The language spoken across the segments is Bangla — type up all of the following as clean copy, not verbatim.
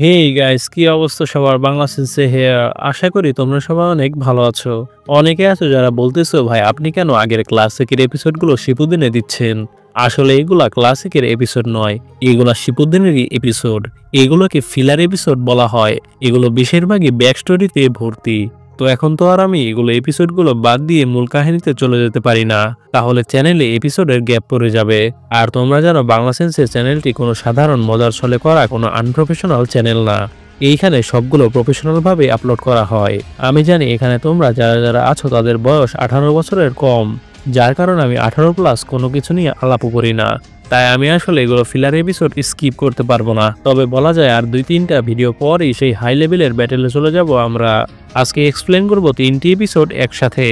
হেই গাইস, কি অবস্থা সবার? বাংলা সেন্সে হেয়ার। আশা করি তোমরা সবাই অনেক ভালো আছো। অনেকে আছো যারা বলতেছো, ভাই আপনি কেন আগের ক্লাসিকের এপিসোডগুলো শিপুদিনে দিচ্ছেন? আসলে এগুলা ক্লাসিকের এপিসোড নয়, এগুলা শিপুদিনেরই এপিসোড। এগুলোকে ফিলার এপিসোড বলা হয়। এগুলো বেশিরভাগই ব্যাক স্টোরিতে ভর্তি। তো এখন তো আর আমি এগুলো এপিসোডগুলো বাদ দিয়ে মূল কাহিনীতে চলে যেতে পারি না, তাহলে চ্যানেলে এপিসোডের গ্যাপ পড়ে যাবে। আর তোমরা জানো বাংলা সেন্সের চ্যানেলটি কোনো সাধারণ মজার ছলে করা কোনো আনপ্রফেশনাল চ্যানেল না। এইখানে সবগুলো প্রফেশনালভাবে আপলোড করা হয়। আমি জানি এখানে তোমরা যারা যারা আছো তাদের বয়স 18 বছরের কম, যার কারণে আমি 18+ কোনো কিছু নিয়ে আলাপও করি না। তাই আমি আসলে এগুলো ফিলার এপিসোড স্কিপ করতে পারবো না। তবে বলা যায় আর 2-3টা ভিডিও পরেই সেই হাই লেভেলের ব্যাটেলে চলে যাব আমরা। আজকে এক্সপ্লেন করব 3টি এপিসোড একসাথে,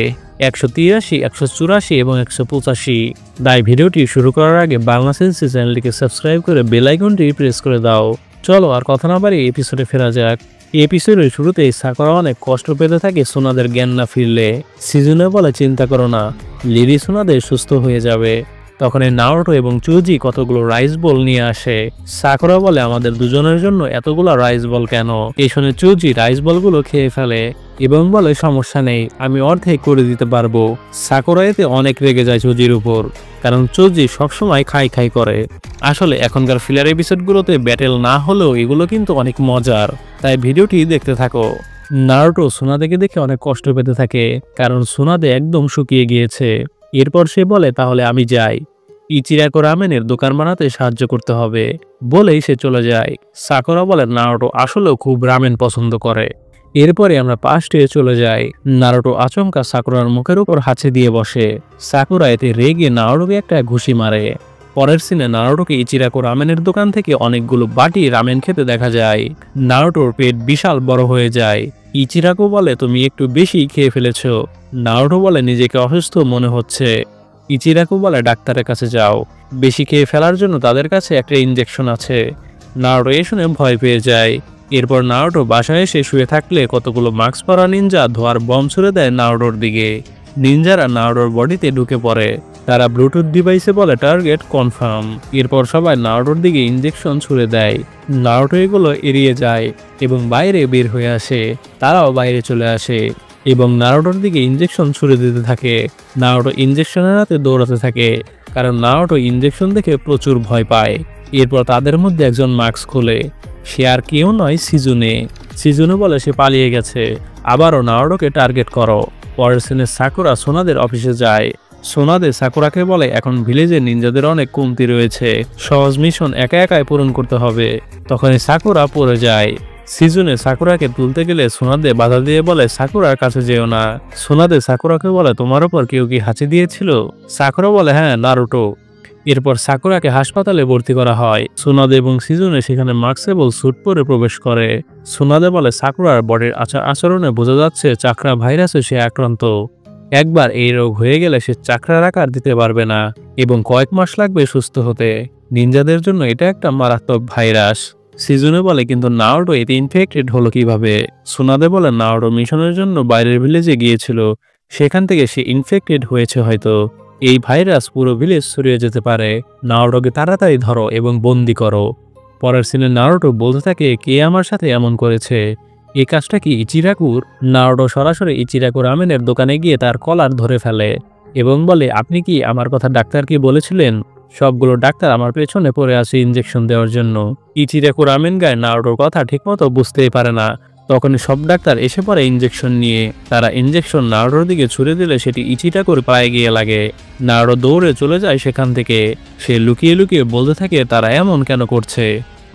183, 184 এবং 185। তাই ভিডিওটি শুরু করার আগে বাংলা সেন্সে চ্যানেলটিকে সাবস্ক্রাইব করে বেল আইকনটি প্রেস করে দাও। চলো আর কথা না বাড়িয়ে এপিসোডে ফেরা যাক। এই এপিসোডের শুরুতেই সাকুরা অনেক কষ্ট পেতে থাকে সোনাদের জ্ঞান না ফিরলে। সিজুনে বলে, চিন্তা করো না, লিরি সোনাদের সুস্থ হয়ে যাবে। তখন নারুটো এবং চুজি কতগুলো রাইস বল নিয়ে আসে। সাকুরা বলে, আমাদের দুজনের জন্য এতগুলো রাইস বল কেন? এই শুনে চুজি রাইস বলগুলো খেয়ে ফেলে এবং বলে, সমস্যা নেই, আমি অর্ধেক করে দিতে পারবো। সাকুরা এতে অনেক রেগে যায় চুজির উপর, কারণ চুজি সবসময় খাই খাই করে। আসলে এখনকার ফিলার এপিসোডগুলোতে ব্যাটেল না হলেও এগুলো কিন্তু অনেক মজার, তাই ভিডিওটি দেখতে থাকো। নারুটো সুনাদেকে দেখে অনেক কষ্ট পেতে থাকে, কারণ সুনাদে একদম শুকিয়ে গিয়েছে। এরপর সে বলে, তাহলে আমি যাই, ইচিরাকো রামেনের দোকান বানাতে সাহায্য করতে হবে। বলেই সে চলে যায়। সাকুরা বলে, নারুটো আসলেও খুব রামেন পছন্দ করে। এরপরে আমরা পাস্টে চলে যাই। নারুটো আচমকা সাকুরার মুখের উপর হাঁচি দিয়ে বসে। সাকুরা এতে রেগে নারুটোকে একটা ঘুষি মারে। পরের সিনে নারুটোকে ইচিরাকো রামেনের দোকান থেকে অনেকগুলো বাটি রামেন খেতে দেখা যায়। নারুটোর পেট বিশাল বড় হয়ে যায়। ইচিরাকো বলে, তুমি একটু বেশি খেয়ে ফেলেছ। নারুটো বলে, নিজেকে অসুস্থ মনে হচ্ছে। ইচিরাকো বলে, ডাক্তারের কাছে যাও, বেশি খেয়ে ফেলার জন্য তাদের কাছে একটা ইনজেকশন আছে। নারুটো এ শুনে ভয় পেয়ে যায়। এরপর নারুটো বাসায় এসে শুয়ে থাকলে কতগুলো মাস্ক পরা নিনজা ধোয়ার বম ছুড়ে দেয় নারুটোর দিকে। নিনজারা নারুটোর বডিতে ঢুকে পড়ে। তারা ব্লুটুথ ডিভাইসে বলে, টার্গেট কনফার্ম। এরপর সবাই নারুটোর দিকে ইনজেকশন ছুড়ে দেয়। নারুটো এগুলো এড়িয়ে যায় এবং বাইরে বের হয়ে আসে। তারাও বাইরে চলে আসে এবং নারুটোর দিকে ইনজেকশন ছুড়ে দিতে থাকে। নারুটো ইনজেকশনের হাতে দৌড়াতে থাকে, কারণ নারুটো ইনজেকশন দেখে প্রচুর ভয় পায়। এরপর তাদের মধ্যে একজন মাস্ক খোলে। সে আর কেউ নয়, সিজুনে। সিজুনে বলে, সে পালিয়ে গেছে, আবারও নারুটোকে টার্গেট করো। পরের সিনে সাকুরা সোনাদের অফিসে যায়। সোনাদে সাকুরাকে বলে, এখন ভিলেজে নিনজাদের অনেক কমতি রয়েছে, সহজ মিশন একা একাই পূরণ করতে হবে। তখনই সাকুরা পড়ে যায়। সিজুনে সাকুরাকে তুলতে গেলে সোনাদে বাধা দিয়ে বলে, সাকুরার কাছে যেও না। সোনাদে সাকুরাকে বলে, তোমার উপর কেউ কি হাঁচি দিয়েছিল? সাকুরা বলে, হ্যাঁ, নারুটো। এরপর সাকুরাকে হাসপাতালে ভর্তি করা হয়। সোনাদে এবং সিজুনে সেখানে মার্কসেবল স্যুট পরে প্রবেশ করে। সোনাদে বলে, সাকুরার বডির আচরণে বোঝা যাচ্ছে চাকরা ভাইরাসে সে আক্রান্ত। একবার এই রোগ হয়ে গেলে সে চাকরার আকার দিতে পারবে না এবং কয়েক মাস লাগবে সুস্থ হতে। নিনজাদের জন্য এটা একটা মারাত্মক ভাইরাস। সিজুনে বলে, কিন্তু নারুটো এতে ইনফেক্টেড হলো কিভাবে? সোনাদে বলে, নারুটো মিশনের জন্য বাইরের ভিলেজে গিয়েছিল, সেখান থেকে সে ইনফেক্টেড হয়েছে হয়তো। এই ভাইরাস পুরো ভিলেজ ছড়িয়ে যেতে পারে। নারুটোকে তাড়াতাড়ি ধরো এবং বন্দি করো। পরের সিনে নারুটো বলতে থাকে, কে আমার সাথে এমন করেছে? এই কাজটা কি ইচিরাকুর? নারুটো সরাসরি ইচিরাকো রামেনের দোকানে গিয়ে তার কলার ধরে ফেলে এবং বলে, আপনি কি আমার কথা ডাক্তারকে বলেছিলেন? সবগুলো ডাক্তার আমার পেছনে পড়ে আছে ইনজেকশন দেওয়ার জন্য। ইচিরাকো রামেন গায়ে নারুটোর কথা ঠিকমতো বুঝতেই পারে না। তখনই সব ডাক্তার এসে পড়ে ইনজেকশন নিয়ে। তারা ইনজেকশন নারুটোর দিকে ছুড়ে দিলে সেটি ইচিরাকোর পায়ে গিয়ে লাগে। নারুটো দৌড়ে চলে যায় সেখান থেকে। সে লুকিয়ে লুকিয়ে বলতে থাকে, তারা এমন কেন করছে?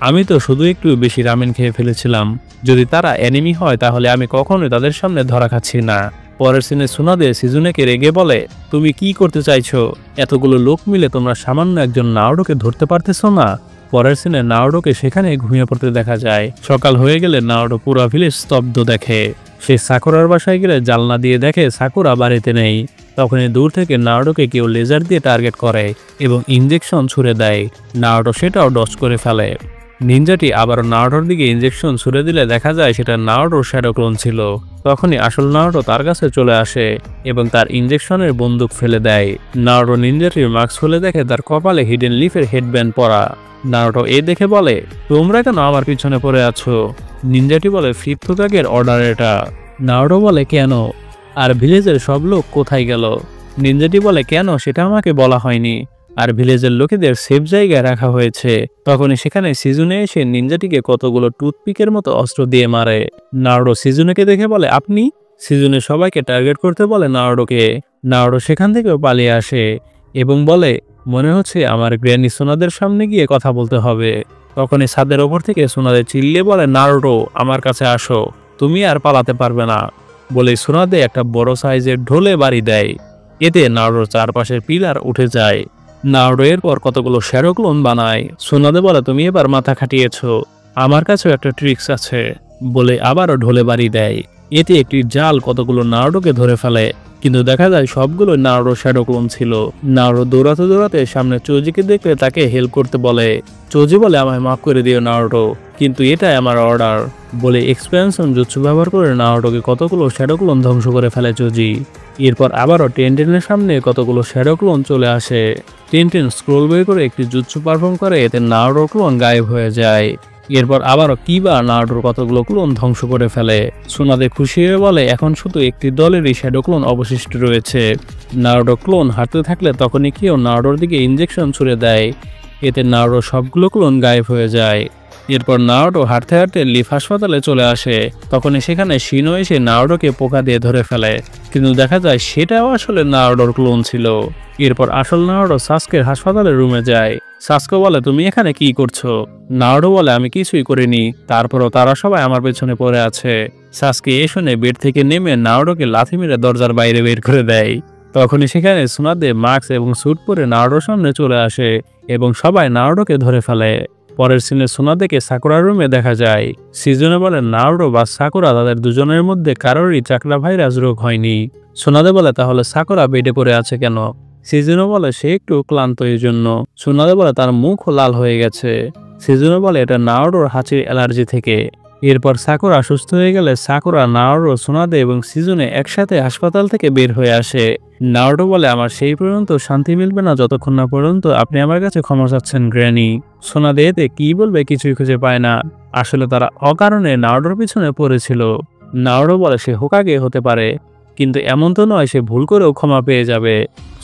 আমি তো শুধু একটু বেশি রামেন খেয়ে ফেলেছিলাম। যদি তারা এনিমি হয় তাহলে আমি কখনোই তাদের সামনে ধরা খাচ্ছি না। পরের সিনে সুনাদে সিজুনেকে রেগে বলে, তুমি কি করতে চাইছো? এতগুলো লোক মিলে তোমরা সামান্য একজন নারুটোকে ধরতে পারতেছো না? পরের সিনে নারুটোকে সেখানে ঘুমিয়ে পড়তে দেখা যায়। সকাল হয়ে গেলে নারুটো পুরো ভিলেজ স্তব্ধ দেখে। সে সাকুরার বাসায় গেলে জানলা দিয়ে দেখে সাকুরা বাড়িতে নেই। তখনই দূর থেকে নারুটোকে কেউ লেজার দিয়ে টার্গেট করে এবং ইনজেকশন ছুড়ে দেয়। নারুটো সেটাও ডজ করে ফেলে। নিনজাটি আবার নারুটোর দিকে ইনজেকশন ছুড়ে দিলে দেখা যায় সেটা নারুটোর শ্যাডো ক্লোন ছিল। তখনই আসল নারুটো তার কাছে চলে আসে এবং তার ইনজেকশনের বন্দুক ফেলে দেয়। নারুটো নিনজাটির মাস্ক খুলে দেখে তার কপালে হিডেন লিফের হেডব্যান্ড পরা। নারুটো এ দেখে বলে, তোমরা কেন আমার পিছনে পড়ে আছো? নিনজাটি বলে, ফিফথ হোকাগের অর্ডার এটা। নারুটো বলে, কেন? আর ভিলেজের সব লোক কোথায় গেল? নিনজাটি বলে, কেন সেটা আমাকে বলা হয়নি। আর ভিলেজের লোকেদের সেফ জায়গায় রাখা হয়েছে। তখনই সেখানে সিজুনে এসে নিনজাটিকে কতগুলো টুথপিকের মতো অস্ত্র দিয়ে মারে। নারুটো সিজুনেকে দেখে বলে, আপনি? সিজুনে সবাইকে টার্গেট করতে বলে নারুটোকে। নারুটো সেখান থেকেও পালিয়ে আসে এবং বলে, মনে হচ্ছে আমার গ্র্যানি সোনাদের সামনে গিয়ে কথা বলতে হবে। তখনই ছাদের ওপর থেকে সোনাদে চিল্লিয়ে বলে, নারুটো আমার কাছে আসো, তুমি আর পালাতে পারবে না। বলে সোনাদে একটা বড় সাইজের ঢোলে বাড়ি দেয়। এতে নারুটোর চারপাশের পিলার উঠে যায়। নারুটো এরপর কতগুলো শ্যাডো ক্লোন বানায়। সোনাদে বলে, তুমি এবার মাথা খাটিয়েছো, আমার কাছেও একটা ট্রিক্স আছে। বলে আবারও ঢোলে বাড়ি দেয়। এতে একটি জাল কতগুলো নারুটোকে ধরে ফেলে, কিন্তু দেখা যায় সবগুলো নারুটো শ্যাডো ক্লোন ছিল। নারুটো দৌড়াতে দৌড়াতে সামনে চৌজিকে দেখলে তাকে হেল্প করতে বলে। চৌজি বলে, আমায় মাফ করে দিও নারুটো, কিন্তু এটাই আমার অর্ডার। বলে এক্সপেনশন জুৎসু ব্যবহার করে নারুটোকে কতগুলো শ্যাডো ক্লোন ধ্বংস করে ফেলে চৌজি। এরপর আবারও টেনটেনের সামনে কতগুলো শ্যাডো ক্লোন চলে আসে। টেনটেন স্ক্রোল বের করে একটি জুৎসু পারফর্ম করে, এতে নারুটো ক্লোন গায়েব হয়ে যায়। এরপর আবারও কিবা নারুটোর কতগুলো ক্লোন ধ্বংস করে ফেলে। সোনাদে খুশি হয়ে বলে, এখন শুধু একটি দলেরই শ্যাডো ক্লোন অবশিষ্ট রয়েছে। নারুটো ক্লোন হাঁটতে থাকলে তখনই কেউ নারুটোর দিকে ইনজেকশন ছুড়ে দেয়। এতে নারুটো সবগুলো ক্লোন গায়েব হয়ে যায়। এরপর নারুটো হাঁটতে হাঁটতে লিফ হাসপাতালে চলে আসে। তখনই সেখানে শিনো এসে নারুটোকে পোকা দিয়ে ধরে ফেলে, কিন্তু দেখা যায় সেটাও আসলে নারুটোর ক্লোন ছিল। এরপর আসল নারুটো সাসকের হাসপাতালের রুমে যায়। সাসকে বলে, তুমি এখানে কি করছো? নারুটো বলে, আমি কিছুই করিনি, তারপরও তারা সবাই আমার পেছনে পড়ে আছে। সাসকে এ শুনে বেড থেকে নেমে নারুটোকে লাথি মেরে দরজার বাইরে বের করে দেয়। তখনই সেখানে সুনাদে মাস্ক এবং স্যুট পরে নারুটোর সামনে চলে আসে এবং সবাই নারুটোকে ধরে ফেলে। পরের সিনে সুনাদেকে সাকুরার রুমে দেখা যায়। সিজনে বলে, নারুটো বা সাকুরা তাদের দুজনের মধ্যে কারোরই চাকরা ভাইরাস রোগ হয়নি। সুনাদে বলে, তাহলে সাকুরা বেডে পড়ে আছে কেন? সিজনে বলে, সে একটু ক্লান্ত এই জন্য। সুনাদে বলে, তার মুখ লাল হয়ে গেছে। সিজনে বলে, এটা নারুটোর হাঁচির অ্যালার্জি থেকে। এরপর সাকুরা সুস্থ হয়ে গেলে সাকুরা, নারুটো, সুনাদে এবং সিজনে একসাথে হাসপাতাল থেকে বের হয়ে আসে। নারুটো বলে, আমার সেই পর্যন্ত শান্তি মিলবে না যতক্ষণ না পর্যন্ত আপনি আমার কাছে ক্ষমা চাচ্ছেন গ্র্যানি। সোনাদে এতে কি বলবে কিছুই খুঁজে পায় না। আসলে তারা অকারণে নারুটোর পিছনে পড়েছিল। নারুটো বলে, সে হোকাগে হতে পারে, কিন্তু এমন তো নয় সে ভুল করেও ক্ষমা পেয়ে যাবে।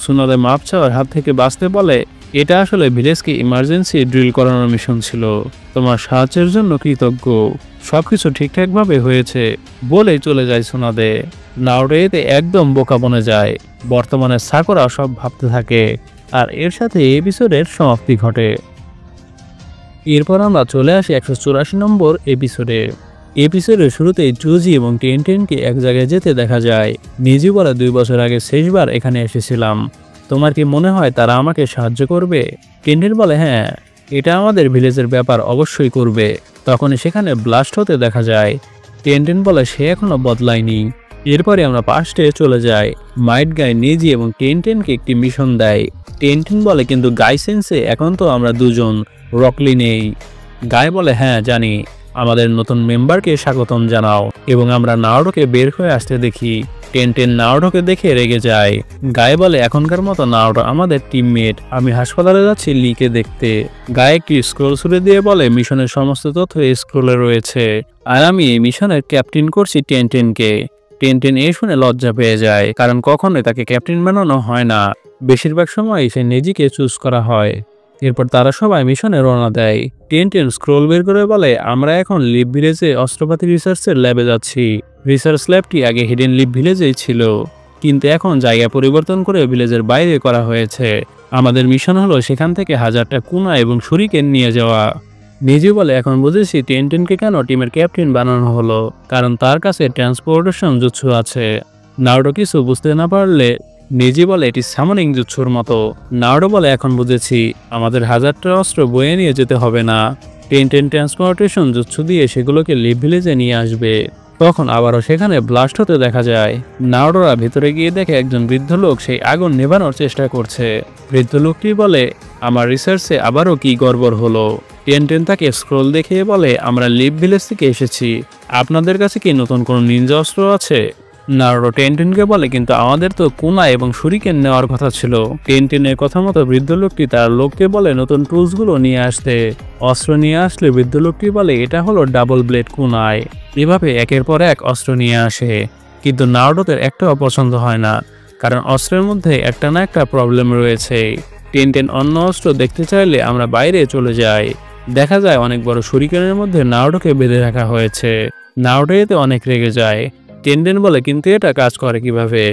সুনাদে মাপ চাওয়ার হাত থেকে বাঁচতে বলে, এটা আসলে ভিলেজকে ইমার্জেন্সি ড্রিল করানোর মিশন ছিল, তোমার সাহায্যের জন্য কৃতজ্ঞ, সবকিছু ঠিকঠাকভাবে হয়েছে বলেই চলে যায় সুনাদে। নারুটো এতে একদম বোকা বনে যায়। বর্তমানে সাকুরা সব ভাবতে থাকে, আর এর সাথে এপিসোডের সমাপ্তি ঘটে। এরপর আমরা চলে আসি 184 নম্বর এপিসোডে। এপিসোডের শুরুতেই চুজি এবং টেনটেনকে এক জায়গায় যেতে দেখা যায়। নিজি বলে, 2 বছর আগে শেষবার এখানে এসেছিলাম, তোমার কি মনে হয় তারা আমাকে সাহায্য করবে? টেনটেন বলে, হ্যাঁ, এটা আমাদের ভিলেজের ব্যাপার, অবশ্যই করবে। তখনই সেখানে ব্লাস্ট হতে দেখা যায়। টেনটেন বলে, সে এখনো বদলায়নি। এরপরে আমরা পাস্টে চলে যাই। মাইট গাই নিজি এবং টেনটেনকে একটি মিশন দেয়। টেনটেন বলে, কিন্তু গাই সেন্সে এখন তো আমরা দুজন, রকলি নেই। গাই বলে, হ্যাঁ জানি, আমাদের নতুন মেম্বারকে স্বাগতম জানাও। এবং আমরা নারুটোকে বের হয়ে আসতে দেখি। টেনটেন নারুটোকে দেখে রেগে যায়। গায়ে বলে, এখনকার মতো নারুটো আমাদের টিমমেট, আমি হাসপাতালে যাচ্ছি লিকে দেখতে। গায়ে একটি স্ক্রোল ছুড়ে দিয়ে বলে, মিশনের সমস্ত তথ্য এই স্ক্রোলে রয়েছে, আর আমি এই মিশনের ক্যাপ্টেন করছি টেনটেনকে। টেনটেন এ শুনে লজ্জা পেয়ে যায়, কারণ কখনোই তাকে ক্যাপ্টেন বানানো হয় না, বেশিরভাগ সময় সে নিজেকে চুজ করা হয়। এরপর তারা সবাই মিশনে রওনা দেয়। টেনটেন স্ক্রোল বের করে বলে, আমরা এখন লিভ ভিলেজে অস্ত্রপাতি রিসার্চের ল্যাবে যাচ্ছি। রিসার্চ ল্যাবটি আগে হিডেন লিভ ভিলেজেই ছিল, কিন্তু এখন জায়গা পরিবর্তন করে ভিলেজের বাইরে করা হয়েছে। আমাদের মিশন হলো সেখান থেকে 1000টা কুনা এবং শুরিকেন নিয়ে যাওয়া। নিজে বলে, এখন বুঝেছি টেনটেনকে কেন টিমের ক্যাপ্টেন বানানো হলো, কারণ তার কাছে ট্রান্সপোর্টেশন জুৎসু আছে। নারুটো কিছু বুঝতে না পারলে নিজে বলে, এটি সামনিং জুৎসুর মতো। নারুটো বলে, এখন বুঝেছি, আমাদের 1000টা অস্ত্র বয়ে নিয়ে যেতে হবে না, টেনটেন ট্রান্সপোর্টেশন জুৎসু দিয়ে সেগুলোকে লিভ ভিলেজে নিয়ে আসবে। তখন আবারও সেখানে ব্লাস্ট হতে দেখা যায়। নারুটোরা ভিতরে গিয়ে দেখে একজন বৃদ্ধ লোক সেই আগুন নেভানোর চেষ্টা করছে। বৃদ্ধ লোকটি বলে, আমার রিসার্চে আবারও কি গড়বড় হলো? টেনটেন তাকে স্ক্রোল দেখিয়ে বলে, আমরা লিভ ভিলেজ থেকে এসেছি, আপনাদের কাছে কি নতুন কোনো নিনজা অস্ত্র আছে? নারুটো টেনটেনকে বলে, কিন্তু আমাদের তো কুনাই এবং শুরিকেন নেওয়ার কথা ছিল। টেনটেনের কথা মতো বৃদ্ধ লোকটি তার লোককে বলে নতুন টুলসগুলো নিয়ে আসতে। অস্ত্র নিয়ে আসলে বৃদ্ধ লোকটি বলে এটা হলো ডাবল ব্লেড কুনাই। এভাবে একের পর এক অস্ত্র নিয়ে আসে, কিন্তু নারুটোর একটাও পছন্দ হয় না, কারণ অস্ত্রের মধ্যে একটা না একটা প্রবলেম রয়েছে। টেনটেন অন্য অস্ত্র দেখতে চাইলে আমরা বাইরে চলে যাই। দেখা যায় অনেক বড় শুরিকেনের মধ্যে নারুটোকে বেঁধে রাখা হয়েছে। নারুটো এতে অনেক রেগে যায়। টেনটেন বলে, কিন্তু এটা কাজ করে কিভাবে?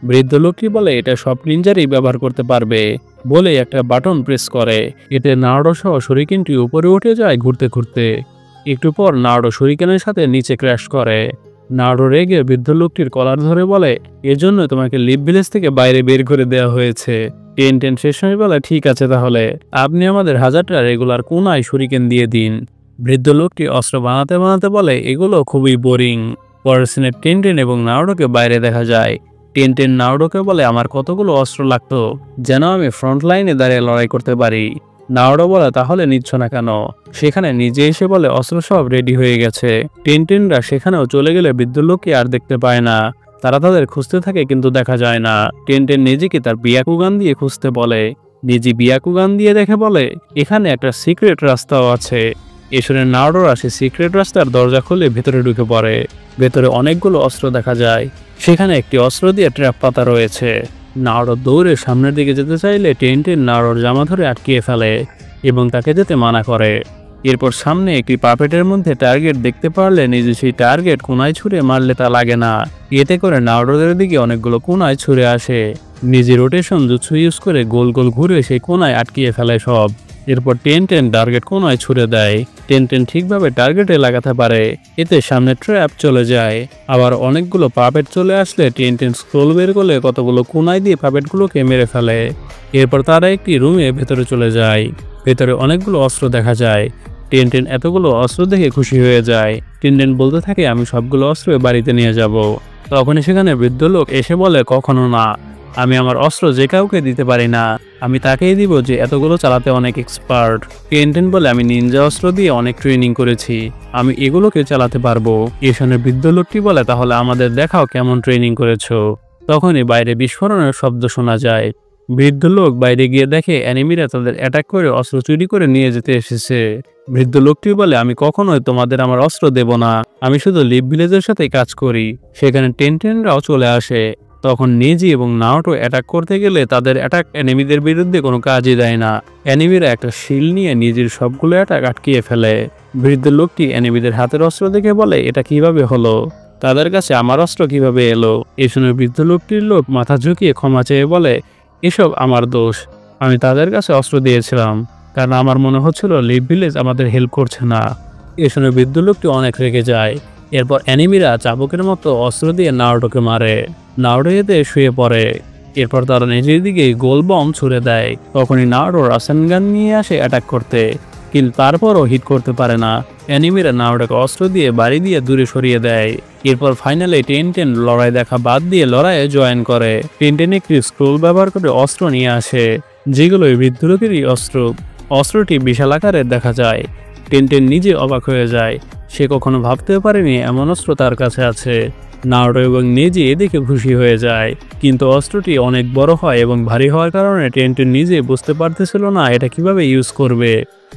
বৃদ্ধ লোকটি বলে এটা সব নিনজারই ব্যবহার করতে পারবে, বলে একটা বাটন প্রেস করে। এতে নারুটো সহ শুরিকেনটি উপরে উঠে যায় ঘুরতে ঘুরতে। একটু পর নারুটো শুরিকেনের সাথে নিচে ক্র্যাশ করে। নারুটো রেগে বৃদ্ধ লোকটির কলার ধরে বলে, এজন্য তোমাকে লিভ ভিলেজ থেকে বাইরে বের করে দেওয়া হয়েছে। টেনটেন শেষ সময় বলে, ঠিক আছে, তাহলে আপনি আমাদের 1000টা রেগুলার কুনাই শুরিকেন দিয়ে দিন। বৃদ্ধ লোকটি অস্ত্র বানাতে বানাতে বলে, এগুলো খুবই বোরিং। পরের সিনে টেনটেন এবং নারুটোকে বাইরে দেখা যায়। টেনটেন নারুটোকে বলে, আমার কতগুলো অস্ত্র লাগতো যেন আমি ফ্রন্ট লাইনে দাঁড়িয়ে লড়াই করতে পারি। নারুটো বলে, তাহলে নিচ্ছ না কেন? সেখানে নিজে এসে বলে, অস্ত্র সব রেডি হয়ে গেছে। টেনটেনরা সেখানেও চলে গেলে বৃদ্ধ লোককে আর দেখতে পায় না। তারা তাদের খুঁজতে থাকে, কিন্তু দেখা যায় না। টেনটেন নিজেকে তার বিয়াকুগান দিয়ে খুঁজতে বলে। নিজে বিয়াকুগান দিয়ে দেখে বলে, এখানে একটা সিক্রেট রাস্তাও আছে। এসরে নারুটোরা সেই সিক্রেট রাস্তার দরজা খুলে ভেতরে ঢুকে পড়ে। ভেতরে অনেকগুলো অস্ত্র দেখা যায়। সেখানে একটি অস্ত্র দিয়ে ট্র্যাপ পাতা রয়েছে। নারুটো দৌড়ে সামনের দিকে যেতে চাইলে টেনটেন নারুটোর জামা ধরে আটকিয়ে ফেলে এবং তাকে যেতে মানা করে। এরপর সামনে একটি পাপেটের মধ্যে টার্গেট দেখতে পারলে নিজে সেই টার্গেট কোনায় ছুঁড়ে মারলে তা লাগে না। এতে করে নারুটোদের দিকে অনেকগুলো কোনায় ছুঁড়ে আসে। নিজে রোটেশন জুৎসু ইউজ করে গোল গোল ঘুরে সেই কোনায় আটকিয়ে ফেলে সব। এরপর টেনটেন টার্গেট কোনায় ছুঁড়ে দেয়। টেনটেন ঠিকভাবে টার্গেটে লাগাতে পারে, এতে সামনে ট্র্যাপ চলে যায়। আবার অনেকগুলো পাপেট চলে আসলে টেনটেন স্ক্রোল বের করলে কতগুলো কোনায় দিয়ে পাপেটগুলোকে মেরে ফেলে। এরপর তারা একটি রুমে ভেতরে চলে যায়। ভেতরে অনেকগুলো অস্ত্র দেখা যায়। টেনটেন এতগুলো অস্ত্র দেখে খুশি হয়ে যায়। টেনটেন বলতে থাকে, আমি সবগুলো অস্ত্র বাড়িতে নিয়ে যাব। তখনই সেখানে বৃদ্ধ লোক এসে বলে, কখনো না, আমি আমার অস্ত্র যে কাউকে দিতে পারি না, আমি তাকেই দিব যে এতগুলো চালাতে অনেক এক্সপার্ট। টেনটেন বলে, আমি নিনজা অস্ত্র দিয়ে অনেক ট্রেনিং করেছি, আমি এগুলোকে চালাতে পারবো। এ শুনে বৃদ্ধ লোকটি বলে, তাহলে আমাদের দেখাও কেমন ট্রেনিং করেছো। তখনই বাইরে বিস্ফোরণের শব্দ শোনা যায়। বৃদ্ধ লোক বাইরে গিয়ে দেখে এনিমিরা তাদের অ্যাটাক করে অস্ত্র চুরি করে নিয়ে যেতে এসেছে। বৃদ্ধ লোকটি বলে, আমি কখনোই তোমাদের আমার অস্ত্র দেব না, আমি শুধু লিভ ভিলেজের সাথে কাজ করি। সেখানে টেনটেনরাও চলে আসে। তখন নেজি এবং নারুটো অ্যাটাক করতে গেলে তাদের অ্যাটাক এনিমিদের বিরুদ্ধে কোনো কাজই দেয় না। এনিমিরা একটা শিল্ড নিয়ে নিজের সবগুলো অ্যাটাক আটকিয়ে ফেলে। বৃদ্ধ লোকটি এনিমিদের হাতের অস্ত্র দেখে বলে, এটা কিভাবে হলো? তাদের কাছে আমার অস্ত্র কিভাবে এলো? এ শুনে বৃদ্ধ লোকটির লোক মাথা ঝুঁকিয়ে ক্ষমা চেয়ে বলে, এসব আমার দোষ, আমি তাদের কাছে অস্ত্র দিয়েছিলাম কারণ আমার মনে হচ্ছিল লিভ ভিলেজ আমাদের হেল্প করছে না। এ শুনে বৃদ্ধ লোকটি অনেক রেগে যায়। এরপর অ্যানিমিরা চাবুকের মতো অস্ত্র দিয়ে নারুটোকে মারে। নারুটো এতে শুয়ে পড়ে। এরপর তারা নিজের দিকে গোল বম ছুড়ে দেয়। তখনই নারুটো রাসেনগান নিয়ে আসে অ্যাটাক করতে, কিন্তু তারপরও হিট করতে পারে না। অ্যানিমিরা নারুটোকে অস্ত্র দিয়ে বাড়ি দিয়ে দূরে সরিয়ে দেয়। এরপর ফাইনালে টেনটেন লড়াই দেখা বাদ দিয়ে লড়াইয়ে জয়েন করে। টেনটেন একটি স্ক্রোল ব্যবহার করে অস্ত্র নিয়ে আসে, যেগুলো বৃদ্ধ লোকেরই অস্ত্র। অস্ত্রটি বিশাল আকারের দেখা যায়। টেনটেন নিজে অবাক হয়ে যায়, সে কখনো ভাবতেও পারেনি এমন অস্ত্র তার কাছে আছে। নারুটো এবং নেজি এদিকে খুশি হয়ে যায়, কিন্তু অস্ত্রটি অনেক বড় হয় এবং ভারী হওয়ার কারণে টেনটেন নিজে বুঝতে পারতেছিল না এটা কিভাবে ইউজ করবে।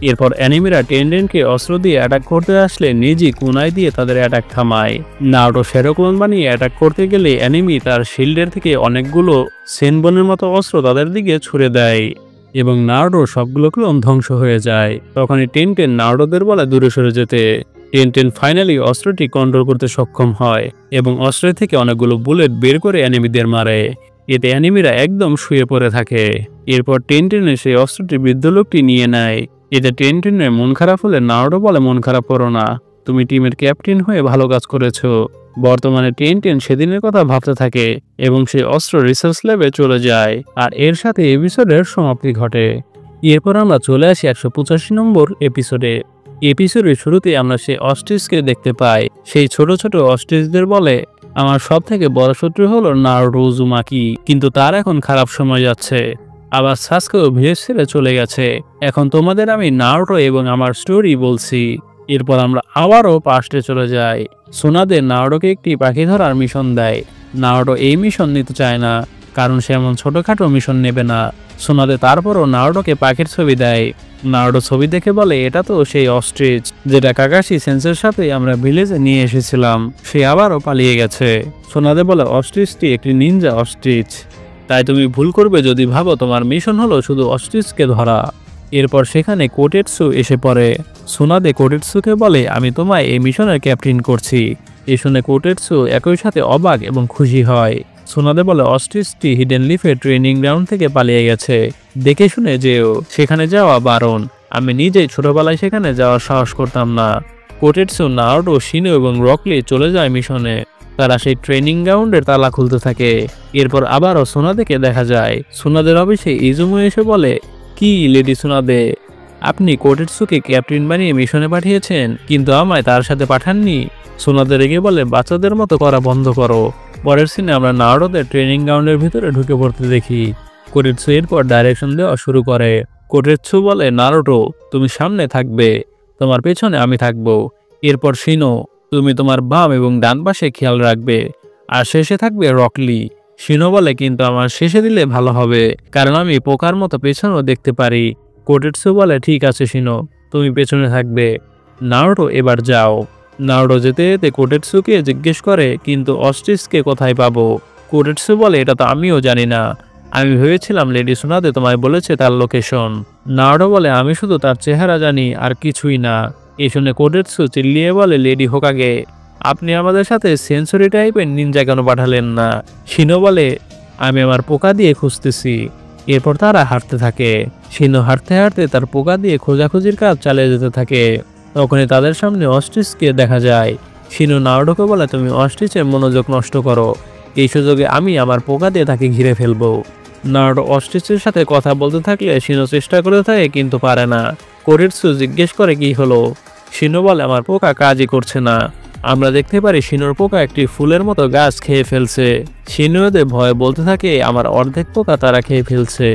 এরপর অ্যানিমিরা টেনটেনকে অস্ত্র দিয়ে অ্যাটাক করতে আসলে নেজি কুনাই দিয়ে তাদের অ্যাটাক থামায়। নারুটো সেরকম বানিয়ে অ্যাটাক করতে গেলে অ্যানিমি তার শিল্ডের থেকে অনেকগুলো সেনবনের মতো অস্ত্র তাদের দিকে ছুড়ে দেয় এবং নারুটো সবগুলো ক্লোন ধ্বংস হয়ে যায়। তখনই টেনটেন নারুটোদের বলে দূরে সরে যেতে। টেনটেন ফাইনালি অস্ত্রটি কন্ট্রোল করতে সক্ষম হয় এবং অস্ত্রের থেকে অনেকগুলো বুলেট বের করে অ্যানিমিদের মারে। এতে অ্যানিমিরা একদম শুয়ে পড়ে থাকে। এরপর টেনটেনের সেই অস্ত্রটি বৃদ্ধ লোকটি নিয়ে নেয়। এতে টেনটেনের মন খারাপ হলে নারুটো বলে, মন খারাপ করো না, তুমি টিমের ক্যাপ্টেন হয়ে ভালো কাজ করেছো। বর্তমানে টেনটেন সেদিনের কথা ভাবতে থাকে এবং সেই অস্ত্র রিসার্চ ল্যাবে চলে যায়। আর এর সাথে এপিসোডের সমাপ্তি ঘটে। এরপর আমরা চলে আসি 185 নম্বর এপিসোডে। এপিসোডের শুরুতে আমরা সেই অস্ট্রিচকে দেখতে পাই। সেই ছোট ছোট অস্ট্রিচদের বলে, আমার সব থেকে বড় শত্রু হলো নারুটো উজুমাকি, কিন্তু তার এখন খারাপ সময় যাচ্ছে। আবার সাসকেও ভিলেজ ছেড়ে চলে গেছে। এখন তোমাদের আমি নারুটো এবং আমার স্টোরি বলছি। এরপর আমরা আবারও পাস্টে চলে যাই। সোনাদে নারুটোকে একটি পাখি ধরার মিশন দেয়। নারুটো এই মিশন নিতে চায় না, কারণ সে এমন ছোটখাটো মিশন নেবে না। সোনাদে তারপরও নারুটোকে পাখির ছবি দেয়। নারুটো ছবি দেখে বলে, এটা তো সেই অস্ট্রিচ যেটা কাকাশি সেন্সের সাথে আমরা ভিলেজে নিয়ে এসেছিলাম, সে আবারও পালিয়ে গেছে। সোনাদে বলে, অস্ট্রিচটি একটি নিনজা অস্ট্রিচ, তাই তুমি ভুল করবে যদি ভাবো তোমার মিশন হলো শুধু অস্ট্রিচকে ধরা। এরপর সেখানে কোটেটসু এসে পড়ে। সোনাদে কোটেটসুকে বলে, আমি তোমায় এই মিশনের ক্যাপ্টেন করছি। এ শুনে কোটেটসু একই সাথে অবাক এবং খুশি হয়। সোনাদে বলে, অস্ট্রিচটি হিডেন লিফের ট্রেনিং গ্রাউন্ড থেকে পালিয়ে গেছে, দেখে শুনে যেও, সেখানে যাওয়া বারণ। আমি নিজেই ছোটবেলায় সেখানে যাওয়ার সাহস করতাম না। কোটেটসু, নারুটো, শিনো এবং রকলি চলে যায় মিশনে। তারা সেই ট্রেনিং গ্রাউন্ডের তালা খুলতে থাকে। এরপর আবারও সোনাদেকে দেখা যায়। সোনাদের অফিসে ইজুমু এসে বলে, কি লেডি সোনাদে, আপনি কোটেটসুকে ক্যাপ্টেন বানিয়ে মিশনে পাঠিয়েছেন, কিন্তু আমায় তার সাথে পাঠাননি। সোনাদে রেগে বলে, বাচ্চাদের মতো করা বন্ধ করো। পরের সিনে আমরা নারুটোদের ট্রেনিং গ্রাউন্ডের ভিতরে ঢুকে পড়তে দেখি। কোটেটসু এরপর ডাইরেকশন দেওয়া শুরু করে। কোটেটসু বলে, নারুটো তুমি সামনে থাকবে, তোমার পেছনে আমি থাকবো। এরপর শিনো, তুমি তোমার বাম এবং ডান পাশে খেয়াল রাখবে, আর শেষে থাকবে রকলি। শিনো বলে, কিন্তু আমার শেষে দিলে ভালো হবে, কারণ আমি পোকার মতো পেছনেও দেখতে পারি। কোটেটসু বলে, ঠিক আছে শিনো, তুমি পেছনে থাকবে। নারুটো, এবার যাও। নারুটো যেতে যেতে কোটেটসুকে জিজ্ঞেস করে, কিন্তু অস্ট্রিচকে কোথায় পাবো? কোটেটসু বলে, এটা তো আমিও জানি না, আমি ভেবেছিলাম লেডি সোনাদে তোমায় বলেছে তার লোকেশন। নারুটো বলে, আমি শুধু তার চেহারা জানি আর কিছুই না। এই শুনে কোটেটসু চিল্লিয়ে বলে, লেডি হোকাগে, আপনি আমাদের সাথে সেন্সরি টাইপের নিনজা কেন পাঠালেন না? শিনো বলে, আমি আমার পোকা দিয়ে খুঁজতেছি। এরপর তারা হাঁটতে থাকে। শিনো হাঁটতে হাঁটতে তার পোকা দিয়ে খোঁজাখুঁজির কাজ চালিয়ে যেতে থাকে। তখনই তাদের সামনে অস্ট্রিচকে দেখা যায়। শিনো নারুটোকে বলে, তুমি অস্ট্রিচের মনোযোগ নষ্ট করো, এই সুযোগে আমি আমার পোকা দিয়ে তাকে ঘিরে ফেলবো। নারুটো অস্ট্রিচের সাথে কথা বলতে থাকলে শিনো চেষ্টা করে থাকে, কিন্তু পারে না। কোটেটসু জিজ্ঞেস করে, কি হলো? শিনো বলে, আমার পোকা কাজই করছে না। আমরা দেখতে পারি শিনোর পোকা একটি ফুলের মতো গাছ খেয়ে ফেলছে। শিনো এদের ভয়ে বলতে থাকে, আমার অর্ধেক পোকা তারা খেয়ে ফেলছে।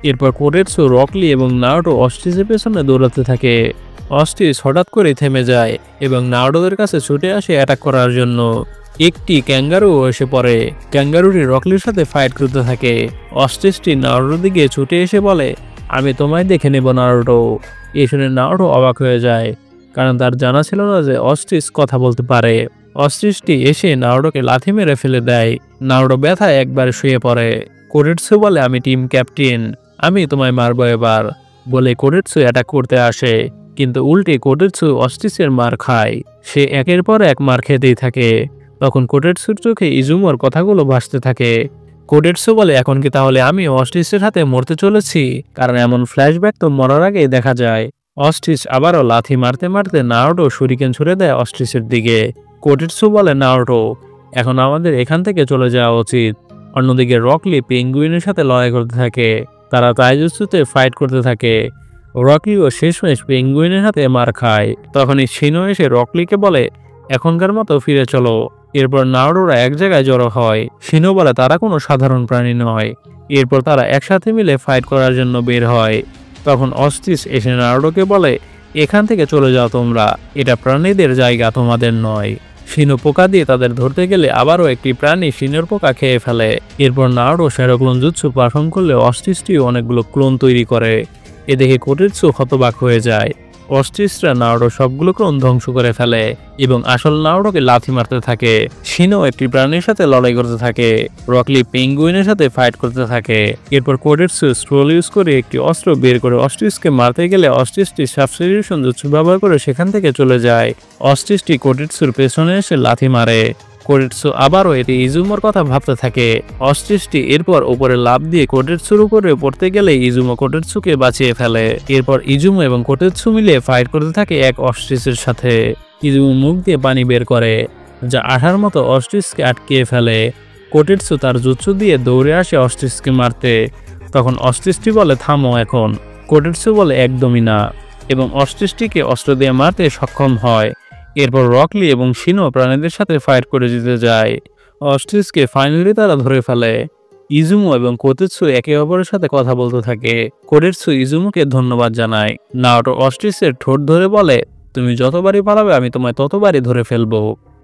এরপর কোটেটসু, রকলি এবং নারুটো অস্ট্রিচের পেছনে দৌড়াতে থাকে। অস্ট্রিচ হঠাৎ করে থেমে যায় এবং নারুটোদের কাছে ছুটে আসে অ্যাটাক করার জন্য। একটি ক্যাঙ্গারু এসে পড়ে। ক্যাঙ্গারুটি রকলির সাথে ফাইট করতে থাকে। অস্ট্রিচটি নারুটোর দিকে ছুটে এসে বলে, আমি তোমায় দেখে নেব নারুটো। এই শুনে নারুটো অবাক হয়ে যায়, কারণ তার জানা ছিল না যে অস্ট্রিচ কথা বলতে পারে। অস্ট্রিচটি এসে নারুটোকে লাথি মেরে ফেলে দেয়। নারুটো ব্যথায় একবার শুয়ে পড়ে। কোটেটসু বলে, আমি টিম ক্যাপ্টেন, আমি তোমায় মারবো এবার। বলে কোটেটসু অ্যাটাক করতে আসে, কিন্তু উল্টে কোটেটসু অস্ট্রিচের মার খায়। সে একের পর এক মার খেতেই থাকে। তখন কোটেটসুর চোখে ইজুমোর কথাগুলো ভাসতে থাকে। কোটেটসু বলে, এখন কি তাহলে আমি অস্ট্রিচের হাতে মরতে চলেছি? কারণ এমন ফ্ল্যাশব্যাক তো মরার আগেই দেখা যায়। অস্ট্রিচ আবারও লাথি মারতে মারতে নারুটো শুরিকেন ছুড়ে দেয় অস্ট্রিচের দিকে। কোটেটসু বলে, নারুটো, এখন আমাদের এখান থেকে চলে যাওয়া উচিত। অন্যদিকে রকলি পেঙ্গুইনের সাথে লড়াই করতে থাকে। তারা তাইজুৎসুতে ফাইট করতে থাকে। রকলিও শেষমেশ পেঙ্গুইনের হাতে মার খায়। তখনই শিনো এসে রকলিকে বলে, এখনকার মতো ফিরে চলো। এরপর নারুটোরা এক জায়গায় জড়ো হয়। শিনো বলে, তারা কোনো সাধারণ প্রাণী নয়। এরপর তারা একসাথে মিলে ফাইট করার জন্য বের হয়। তখন অস্ট্রিচ এসে নারুটোকে বলে, এখান থেকে চলে যাও তোমরা, এটা প্রাণীদের জায়গা, তোমাদের নয়। শিনো পোকা দিয়ে তাদের ধরতে গেলে আবারও একটি প্রাণী শিনোর পোকা খেয়ে ফেলে। এরপর Naruto shadow clone jutsu perform করলে অস্ট্রিচটিও অনেকগুলো ক্লোন তৈরি করে। এ দেখে কোটেটসু হতবাক হয়ে যায়। অস্ট্রিচরা নারুটো সবগুলো ক্লোন ধ্বংস করে ফেলে এবং আসল নারুটোকে লাথি মারতে থাকে। শিনো একটি প্রাণীর সাথে লড়াই করতে থাকে। রকলি পেঙ্গুইনের সাথে ফাইট করতে থাকে। এরপর কোটেটসু স্ক্রোল ইউজ করে একটি অস্ত্র বের করে অস্ট্রিচকে মারতে গেলে অস্ট্রিচটি সাবস্টিটিউশন জুৎসু ব্যবহার করে সেখান থেকে চলে যায়। অস্ট্রিচটি কোটেটসুর পেছনে এসে লাথি মারে। কোটেটসু আবারও এটি ইজুমোর কথা ভাবতে থাকে। অস্ট্রিচটি এরপর উপরে লাফ দিয়ে কোটেটসুর উপরে পড়তে গেলে ইজুমো কোটেটসুকে বাঁচিয়ে ফেলে। এরপর ইজুমো এবং কোটেটসু মিলে ফাইট করতে থাকে এক অস্ট্রিচের সাথে। ইজুমো মুখ দিয়ে পানি বের করে, যা আঠার মতো অস্ট্রিচকে আটকিয়ে ফেলে। কোটেটসু তার জুৎসু দিয়ে দৌড়ে আসে অস্ট্রিচকে মারতে। তখন অস্ট্রিচটি বলে, থামো এখন। কোটেটসু বলে, একদমই না, এবং অস্ট্রিচটিকে অস্ত্র দিয়ে মারতে সক্ষম হয়। এরপর রকলি এবং শিনো প্রাণীদের সাথে ফাইট করে জিতে যায়। অস্ট্রিচকে ফাইনালি তারা ধরে ফেলে। ইজুমো এবং কোটেটসু একে অপরের সাথে কথা বলতে থাকে। কোটেটসু ইজুমোকে ধন্যবাদ জানায়। নারুটো অস্ট্রিচের ঠোঁট ধরে বলে, তুমি যতবারই পালাবে আমি তোমায় ততবারই ধরে ফেলবো।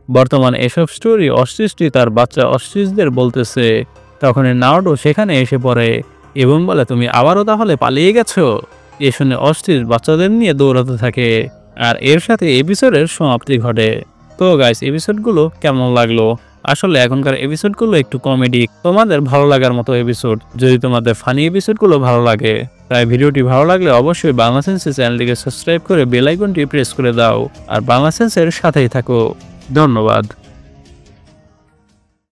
বর্তমানে এসব স্টোরি অস্ট্রিচটি তার বাচ্চা অস্ট্রিচদের বলতেছে। তখনই নারুটো সেখানে এসে পড়ে এবং বলে, তুমি আবারও তাহলে পালিয়ে গেছো? এ শুনে অস্ট্রিচ বাচ্চাদের নিয়ে দৌড়াতে থাকে। আর এর সাথে এপিসোডের সমাপ্তি ঘটে। তো গাইস, এপিসোডগুলো কেমন লাগলো? আসলে এখনকার এপিসোডগুলো একটু কমেডি, তোমাদের ভালো লাগার মতো এপিসোড। যদি তোমাদের ফানি এপিসোডগুলো ভালো লাগে, তাই ভিডিওটি ভালো লাগলে অবশ্যই বাংলা সেন্সে চ্যানেলটিকে সাবস্ক্রাইব করে বেল আইকনটি প্রেস করে দাও। আর বাংলা সেন্সের সাথেই থাকো। ধন্যবাদ।